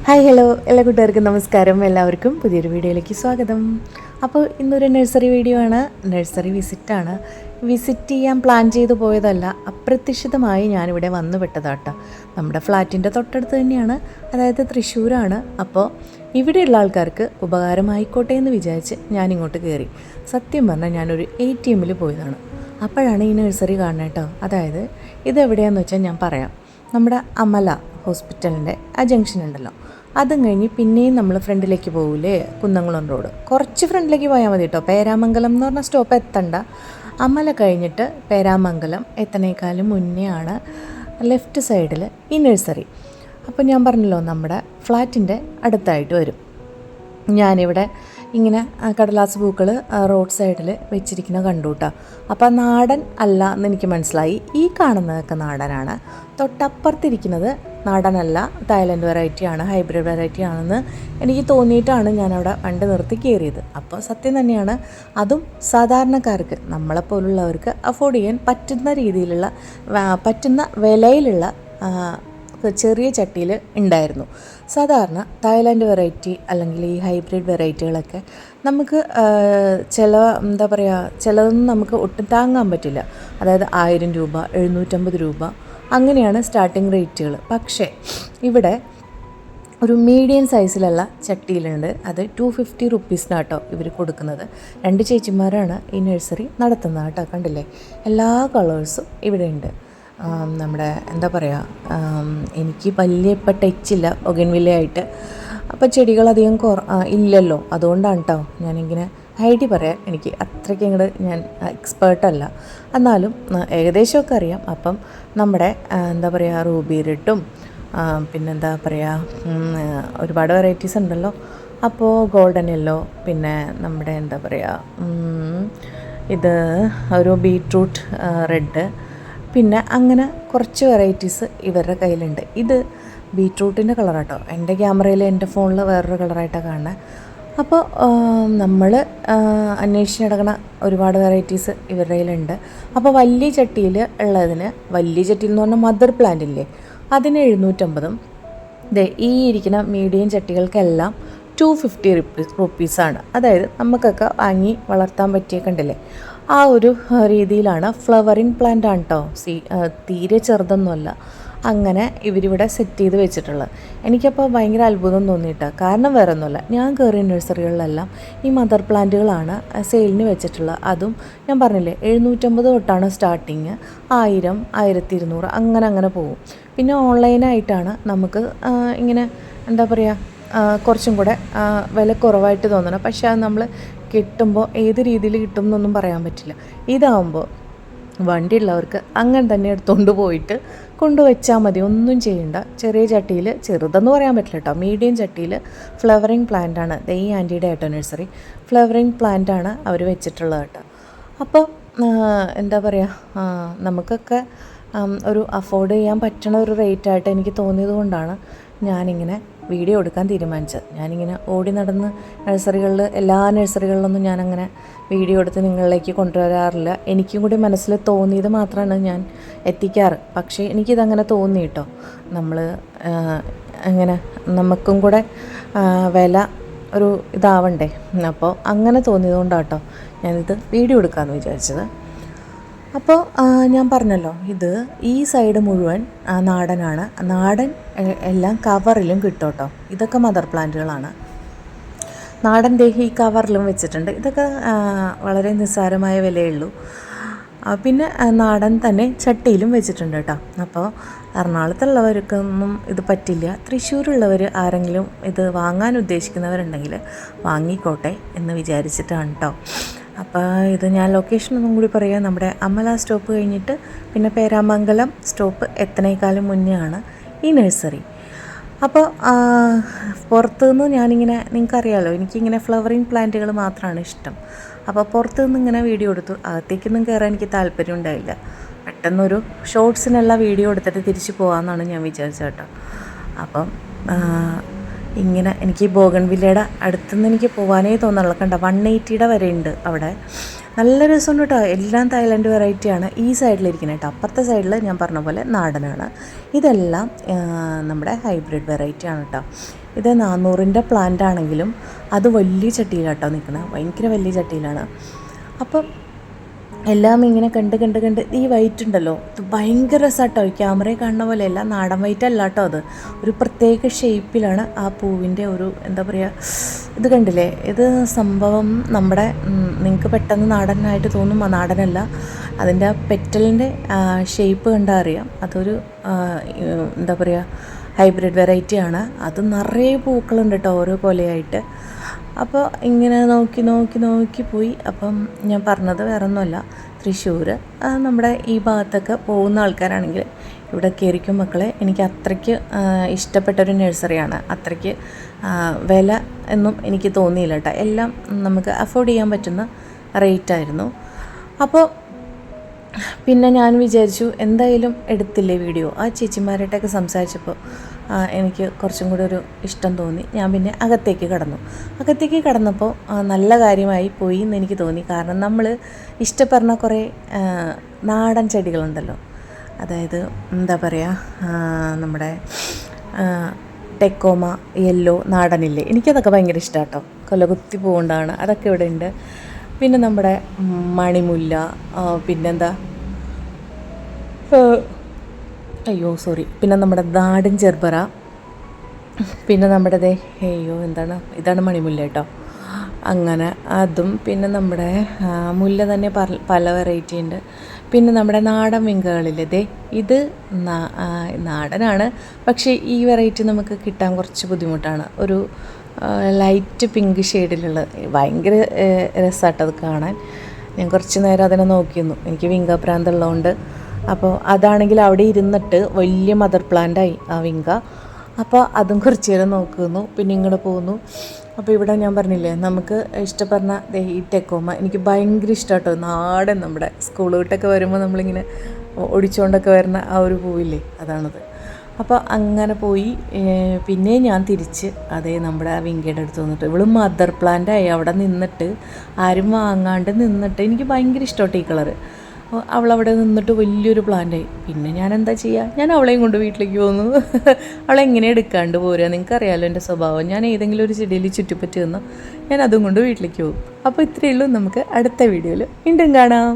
Hi hello എല്ലാ കൂട്ടുകാർക്കും നമസ്കാരം. എല്ലാവർക്കും പുതിയൊരു വീഡിയോയിലേക്ക് സ്വാഗതം. അപ്പോൾ ഇന്നൊരു നഴ്സറി വീഡിയോ ആണ്. നഴ്സറി വിസിറ്റാണ്. വിസിറ്റ് ചെയ്യാൻ പ്ലാൻ ചെയ്തു പോയതല്ല, അപ്രതീക്ഷിതമായി ഞാനിവിടെ വന്നു പെട്ടതാട്ടോ. നമ്മുടെ ഫ്ലാറ്റിൻ്റെ തൊട്ടടുത്ത് തന്നെയാണ്, അതായത് തൃശ്ശൂരാണ്. അപ്പോൾ ഇവിടെയുള്ള ആൾക്കാർക്ക് ഉപകാരമായിക്കോട്ടെ എന്ന് വിചാരിച്ച് ഞാനിങ്ങോട്ട് കയറി. സത്യം പറഞ്ഞാൽ ഞാനൊരു ATM പോയതാണ്. അപ്പോഴാണ് ഈ നഴ്സറി കാണുന്നത് കേട്ടോ. അതായത് ഇതെവിടെയാണെന്ന് വെച്ചാൽ ഞാൻ പറയാം. നമ്മുടെ അമല ഹോസ്പിറ്റലിൻ്റെ ആ ജംഗ്ഷൻ ഉണ്ടല്ലോ, അതും കഴിഞ്ഞ് പിന്നെയും നമ്മൾ ഫ്രണ്ടിലേക്ക് പോകില്ലേ, കുന്നംകുളം റോഡ് കുറച്ച് ഫ്രണ്ടിലേക്ക് പോയാൽ മതി കേട്ടോ. പേരാമംഗലം എന്ന് പറഞ്ഞ സ്റ്റോപ്പ് എത്തണ്ട. അമല കഴിഞ്ഞിട്ട് പേരാമംഗലം എത്തണേക്കാളും മുന്നേ ആണ് ലെഫ്റ്റ് സൈഡിൽ ഈ നഴ്സറി. അപ്പോൾ ഞാൻ പറഞ്ഞല്ലോ, നമ്മുടെ ഫ്ലാറ്റിൻ്റെ അടുത്തായിട്ട് വരും. ഞാനിവിടെ ഇങ്ങനെ കടലാസ് പൂക്കൾ റോഡ് സൈഡിൽ വെച്ചിരിക്കുന്ന കണ്ടു കേട്ടോ. അപ്പോൾ നാടൻ അല്ല എന്ന് എനിക്ക് മനസ്സിലായി. ഈ കാണുന്നതൊക്കെ നാടനാണ്. തൊട്ടപ്പുറത്തിരിക്കുന്നത് നാടനല്ല, തായ്ലൻഡ് വെറൈറ്റിയാണ്, ഹൈബ്രിഡ് വെറൈറ്റി ആണെന്ന് എനിക്ക് തോന്നിയിട്ടാണ് ഞാനവിടെ വണ്ടി നിർത്തി കയറിയത്. അപ്പോൾ സത്യം തന്നെയാണ്, അതും സാധാരണക്കാർക്ക് നമ്മളെപ്പോലുള്ളവർക്ക് അഫോർഡ് ചെയ്യാൻ പറ്റുന്ന രീതിയിലുള്ള പറ്റുന്ന വിലയിലുള്ള ചെറിയ ചട്ടിയിൽ ഉണ്ടായിരുന്നു. സാധാരണ തായ്ലാൻഡ് വെറൈറ്റി അല്ലെങ്കിൽ ഈ ഹൈബ്രിഡ് വെറൈറ്റികളൊക്കെ നമുക്ക് എന്താ പറയുക, ചിലതൊന്നും നമുക്ക് ഒട്ടും താങ്ങാൻ പറ്റില്ല. അതായത് 1000 രൂപ, 750 രൂപ അങ്ങനെയാണ് സ്റ്റാർട്ടിങ് റേറ്റുകൾ. പക്ഷേ ഇവിടെ ഒരു മീഡിയം സൈസിലുള്ള ചട്ടിയിലുണ്ട്. അത് 250 റുപ്പീസിനാട്ടോ ഇവർ കൊടുക്കുന്നത്. 2 ചേച്ചിമാരാണ് ഈ നഴ്സറി നടത്തുന്നത് കേട്ടോ. കണ്ടില്ലേ, എല്ലാ കളേഴ്സും ഇവിടെ ഉണ്ട്. നമ്മുടെ എന്താ പറയുക, എനിക്ക് വലിയ ഇപ്പം ടച്ചില്ല ബൊഗൻവില്ലയായിട്ട്. അപ്പോൾ ചെടികളധികം ഇല്ലല്ലോ, അതുകൊണ്ടാണ് കേട്ടോ ഞാനിങ്ങനെ ഐഡിയ പറയാൻ. എനിക്ക് അത്രയ്ക്ക് ഇങ്ങോട്ട് ഞാൻ എക്സ്പേർട്ടല്ല, എന്നാലും ഏകദേശമൊക്കെ അറിയാം. അപ്പം നമ്മുടെ എന്താ പറയുക, റൂബി റെഡും പിന്നെന്താ പറയുക, ഒരുപാട് വെറൈറ്റീസ് ഉണ്ടല്ലോ. അപ്പോൾ ഗോൾഡൻ യെല്ലോ, പിന്നെ നമ്മുടെ എന്താ പറയുക, ഇത് ഒരു ബീട്രൂട്ട് റെഡ്, പിന്നെ അങ്ങനെ കുറച്ച് വെറൈറ്റീസ് ഇവരുടെ കയ്യിലുണ്ട്. ഇത് ബീട്രൂട്ടിൻ്റെ കളറാട്ടോ. എൻ്റെ ക്യാമറയിൽ എൻ്റെ ഫോണിൽ വേറൊരു കളറായിട്ടാണ് കാണുന്നത്. അപ്പോൾ നമ്മൾ അന്വേഷിച്ച് നടക്കുന്ന ഒരുപാട് വെറൈറ്റീസ് ഇവരുടെ കയ്യിലുണ്ട്. അപ്പോൾ വലിയ ചട്ടിയിൽ ഉള്ളതിന്, വലിയ ചട്ടിയിൽ എന്ന് പറഞ്ഞാൽ മദർ പ്ലാന്റ് ഇല്ലേ, അതിന് 750. ഈ ഇരിക്കുന്ന മീഡിയം ചട്ടികൾക്കെല്ലാം 250 റുപ്പീസാണ്. അതായത് നമുക്കൊക്കെ വാങ്ങി വളർത്താൻ പറ്റിയ കണ്ടില്ലേ, ആ ഒരു രീതിയിലാണ്. ഫ്ലവറിങ് പ്ലാന്റ് ആണ് കേട്ടോ, തീരെ ചെറുതൊന്നുമല്ല. അങ്ങനെ ഇവരിവിടെ സെറ്റ് ചെയ്ത് വെച്ചിട്ടുള്ളത്. എനിക്കപ്പോൾ ഭയങ്കര അത്ഭുതം തോന്നിയിട്ടാ. കാരണം വേറെ ഒന്നുമല്ല, ഞാൻ കയറിയ നഴ്സറികളിലെല്ലാം ഈ മദർ പ്ലാന്റുകളാണ് സെയിലിന് വെച്ചിട്ടുള്ളത്. അതും ഞാൻ പറഞ്ഞില്ലേ, 750 തൊട്ടാണ് സ്റ്റാർട്ടിങ്. 1000, 1200 അങ്ങനെ പോകും. പിന്നെ ഓൺലൈനായിട്ടാണ് നമുക്ക് ഇങ്ങനെ എന്താ പറയുക, കുറച്ചും കൂടെ വില കുറവായിട്ട് തോന്നണം. പക്ഷേ അത് നമ്മൾ കിട്ടുമ്പോൾ ഏത് രീതിയിൽ കിട്ടും എന്നൊന്നും പറയാൻ പറ്റില്ല. ഇതാവുമ്പോൾ വണ്ടിയുള്ളവർക്ക് അങ്ങനെ തന്നെ എടുത്തുകൊണ്ട് പോയിട്ട് കൊണ്ടുവച്ചാൽ മതി, ഒന്നും ചെയ്യണ്ട. ചെറിയ ചട്ടിയിൽ, ചെറുതെന്ന് പറയാൻ പറ്റില്ല കേട്ടോ, മീഡിയം ചട്ടിയിൽ ഫ്ലവറിങ് പ്ലാന്റാണ്. ഈ ആൻറ്റിയുടെ ഏട്ടോ നഴ്സറി ഫ്ലവറിങ് പ്ലാന്റാണ് അവർ വെച്ചിട്ടുള്ളത് കേട്ടോ. അപ്പോൾ എന്താ പറയുക, നമുക്കൊക്കെ ഒരു അഫോർഡ് ചെയ്യാൻ പറ്റണ ഒരു റേറ്റായിട്ട് എനിക്ക് തോന്നിയത് കൊണ്ടാണ് ഞാനിങ്ങനെ വീഡിയോ എടുക്കാൻ തീരുമാനിച്ചത്. ഞാനിങ്ങനെ ഓടി നടന്ന് നഴ്സറികളിൽ, എല്ലാ നഴ്സറികളിലൊന്നും ഞാനങ്ങനെ വീഡിയോ എടുത്ത് നിങ്ങളിലേക്ക് കൊണ്ടുവരാറില്ല. എനിക്കും കൂടി മനസ്സിൽ തോന്നിയത് മാത്രമാണ് ഞാൻ എത്തിക്കാറ്. പക്ഷേ എനിക്കിതങ്ങനെ തോന്നി കേട്ടോ. നമ്മൾ അങ്ങനെ നമുക്കും കൂടെ വില ഒരു ഇതാവണ്ടേ. അപ്പോൾ അങ്ങനെ തോന്നിയത് കൊണ്ടാട്ടോ ഞാനിത് വീഡിയോ എടുക്കാമെന്ന് വിചാരിച്ചത്. അപ്പോൾ ഞാൻ പറഞ്ഞല്ലോ, ഇത് ഈ സൈഡ് മുഴുവൻ നാടനാണ്. നാടൻ എല്ലാം കവറിലും കിട്ടും കേട്ടോ. ഇതൊക്കെ മദർ പ്ലാന്റുകളാണ്. നാടൻ ഈ കവറിലും വെച്ചിട്ടുണ്ട്. ഇതൊക്കെ വളരെ നിസ്സാരമായ വിലയുള്ളൂ. പിന്നെ നാടൻ തന്നെ ചട്ടിയിലും വെച്ചിട്ടുണ്ട് കേട്ടോ. അപ്പോൾ എറണാകുളത്തുള്ളവർക്കൊന്നും ഇത് പറ്റില്ല. തൃശ്ശൂരുള്ളവർ ആരെങ്കിലും ഇത് വാങ്ങാൻ ഉദ്ദേശിക്കുന്നവരുണ്ടെങ്കിൽ വാങ്ങിക്കോട്ടെ എന്ന് വിചാരിച്ചിട്ടാണ് കേട്ടോ. അപ്പോൾ ഇത് ഞാൻ ലൊക്കേഷനൊന്നും കൂടി പറയാം. നമ്മുടെ അമല സ്റ്റോപ്പ് കഴിഞ്ഞിട്ട് പിന്നെ പേരാമംഗലം സ്റ്റോപ്പ് എത്തണേക്കാളും മുന്നേ ആണ് ഈ നഴ്സറി. അപ്പോൾ പുറത്തുനിന്ന് ഞാനിങ്ങനെ, നിങ്ങൾക്കറിയാമല്ലോ, എനിക്കിങ്ങനെ ഫ്ലവറിങ് പ്ലാന്റുകൾ മാത്രമാണ് ഇഷ്ടം. അപ്പോൾ പുറത്തുനിന്ന് ഇങ്ങനെ വീഡിയോ എടുത്തു. അകത്തേക്കൊന്നും കയറാൻ എനിക്ക് താല്പര്യം ഉണ്ടായില്ല. പെട്ടെന്നൊരു ഷോർട്സിനെല്ലാം വീഡിയോ എടുത്തിട്ട് തിരിച്ച് പോകാമെന്നാണ് ഞാൻ വിചാരിച്ചത് കേട്ടോ. അപ്പം ഇങ്ങനെ എനിക്ക് ബോഗൺവില്ലയുടെ അടുത്തുനിന്ന് എനിക്ക് പോകാനേ തോന്നുന്നില്ല. കണ്ട 180 വരെ ഉണ്ട് അവിടെ. നല്ല രസമുണ്ട് കേട്ടോ. എല്ലാം തായ്ലൻഡ് വെറൈറ്റിയാണ് ഈ സൈഡിലിരിക്കുന്നത് കേട്ടോ. അപ്പുറത്തെ സൈഡിൽ ഞാൻ പറഞ്ഞ പോലെ നാടനാണ്. ഇതെല്ലാം നമ്മുടെ ഹൈബ്രിഡ് വെറൈറ്റിയാണ് കേട്ടോ. ഇത് 400ൻ്റെ പ്ലാന്റ് ആണെങ്കിലും അത് വലിയ ചട്ടിയിലാണ് കേട്ടോ നിൽക്കുന്നത്. ഭയങ്കര വലിയ ചട്ടിയിലാണ്. അപ്പം എല്ലാം ഇങ്ങനെ കണ്ട് ഈ വൈറ്റ് ഉണ്ടല്ലോ, ഇത് ഭയങ്കര രസമാട്ടോ. ക്യാമറയിൽ കാണുന്ന പോലെയല്ല, നാടൻ വൈറ്റ് അല്ല കേട്ടോ. അത് ഒരു പ്രത്യേക ഷേപ്പിലാണ് ആ പൂവിൻ്റെ ഒരു എന്താ പറയുക, ഇത് കണ്ടില്ലേ, ഇത് സംഭവം നമ്മുടെ നിങ്ങൾക്ക് പെട്ടെന്ന് നാടനായിട്ട് തോന്നും, നാടനല്ല. അതിൻ്റെ പെറ്റലിൻ്റെ ഷേപ്പ് കണ്ടാൽ അറിയാം അതൊരു എന്താ പറയുക ഹൈബ്രിഡ് വെറൈറ്റിയാണ്. അത് നിറയെ പൂക്കളുണ്ട് കേട്ടോ, ഓരോ കൊലയായിട്ട്. അപ്പോൾ ഇങ്ങനെ നോക്കി പോയി. അപ്പം ഞാൻ പറഞ്ഞത് വേറെ ഒന്നുമല്ല, തൃശ്ശൂർ നമ്മുടെ ഈ ഭാഗത്തൊക്കെ പോകുന്ന ആൾക്കാരാണെങ്കിൽ ഇവിടെ കയറിക്കും മക്കളെ. എനിക്ക് അത്രയ്ക്ക് ഇഷ്ടപ്പെട്ടൊരു നഴ്സറിയാണ്. അത്രയ്ക്ക് വില എന്നും എനിക്ക് തോന്നിയില്ല കേട്ടോ. എല്ലാം നമുക്ക് അഫോർഡ് ചെയ്യാൻ പറ്റുന്ന റേറ്റായിരുന്നു. അപ്പോൾ പിന്നെ ഞാൻ വിചാരിച്ചു എന്തായാലും എടുത്തില്ലേ വീഡിയോ. ആ ചേച്ചിമാരായിട്ടൊക്കെ സംസാരിച്ചപ്പോൾ എനിക്ക് കുറച്ചും കൂടി ഒരു ഇഷ്ടം തോന്നി. ഞാൻ പിന്നെ അകത്തേക്ക് കടന്നപ്പോൾ നല്ല കാര്യമായി പോയി എന്ന് എനിക്ക് തോന്നി. കാരണം നമ്മൾ ഇഷ്ടപ്പെടുന്ന കുറേ നാടൻ ചെടികളുണ്ടല്ലോ, അതായത് എന്താ പറയുക, നമ്മുടെ ടെക്കോമ യെല്ലോ നാടനില്ലേ, എനിക്കതൊക്കെ ഭയങ്കര ഇഷ്ടമാണ് കേട്ടോ. കൊലകുത്തി പൂവുണ്ടാണ്, അതൊക്കെ ഇവിടെ ഉണ്ട്. പിന്നെ നമ്മുടെ മണിമുല്ല, പിന്നെന്താ പിന്നെ നമ്മുടെ നാടൻ ചെർബറ, പിന്നെ നമ്മുടെ ഇതാണ് മണിമുല്ല കേട്ടോ. അങ്ങനെ അതും, പിന്നെ നമ്മുടെ മുല്ല തന്നെ പല വെറൈറ്റി ഉണ്ട്. പിന്നെ നമ്മുടെ നാടൻ വിങ്കകളില്ലേ, ഇത് നാടനാണ്, പക്ഷേ ഈ വെറൈറ്റി നമുക്ക് കിട്ടാൻ കുറച്ച് ബുദ്ധിമുട്ടാണ്. ഒരു ലൈറ്റ് പിങ്ക് ഷെയ്ഡിലുള്ള ഭയങ്കര രസമായിട്ടത് കാണാൻ. ഞാൻ കുറച്ച് നേരം അതിനെ നോക്കിയിരുന്നു, എനിക്ക് വിങ്ക പ്രാന്തുള്ളതുകൊണ്ട്. അപ്പോൾ അതാണെങ്കിൽ അവിടെ ഇരുന്നിട്ട് വലിയ മദർ പ്ലാന്റായി ആ വിങ്ക. അപ്പോൾ അതും കുറച്ച് നേരം നോക്കുന്നു, പിന്നെ ഇങ്ങോട്ട് പോകുന്നു. അപ്പോൾ ഇവിടെ ഞാൻ പറഞ്ഞില്ലേ, നമുക്ക് ഇഷ്ടപ്പെടുന്ന ഈ ടെക്കോമ എനിക്ക് ഭയങ്കര ഇഷ്ടമാട്ടോ. നാടൻ നമ്മുടെ സ്കൂൾ വിട്ടൊക്കെ വരുമ്പോൾ നമ്മളിങ്ങനെ ഒടിച്ചുകൊണ്ടൊക്കെ വരുന്ന ആ ഒരു പൂവില്ലേ, അതാണത്. അപ്പോൾ അങ്ങനെ പോയി. പിന്നെ ഞാൻ തിരിച്ച് നമ്മുടെ ആ വിങ്കയുടെ അടുത്ത് വന്നിട്ട്, ഇവള് മദർ പ്ലാന്റായി അവിടെ നിന്നിട്ട്, ആരും വാങ്ങാണ്ട് നിന്നിട്ട്, എനിക്ക് ഭയങ്കര ഇഷ്ടമാട്ടോ ഈ കളറ്. അവളവിടെ നിന്നിട്ട് വലിയൊരു പ്ലാന്റായി. പിന്നെ ഞാൻ എന്താ ചെയ്യുക, ഞാൻ അവളെയും കൊണ്ട് വീട്ടിലേക്ക് പോന്നു. അവളെ എങ്ങനെ എടുക്കാണ്ട് പോരുക, നിങ്ങൾക്കറിയാമല്ലോ എൻ്റെ സ്വഭാവം. ഞാൻ ഏതെങ്കിലും ഒരു ചെടിയിൽ ചുറ്റിപ്പറ്റി വന്നാൽ ഞാൻ അതും കൊണ്ട് വീട്ടിലേക്ക് പോകും. അപ്പോൾ ഇത്രയേ ഉള്ളൂ. നമുക്ക് അടുത്ത വീഡിയോയിൽ വീണ്ടും കാണാം.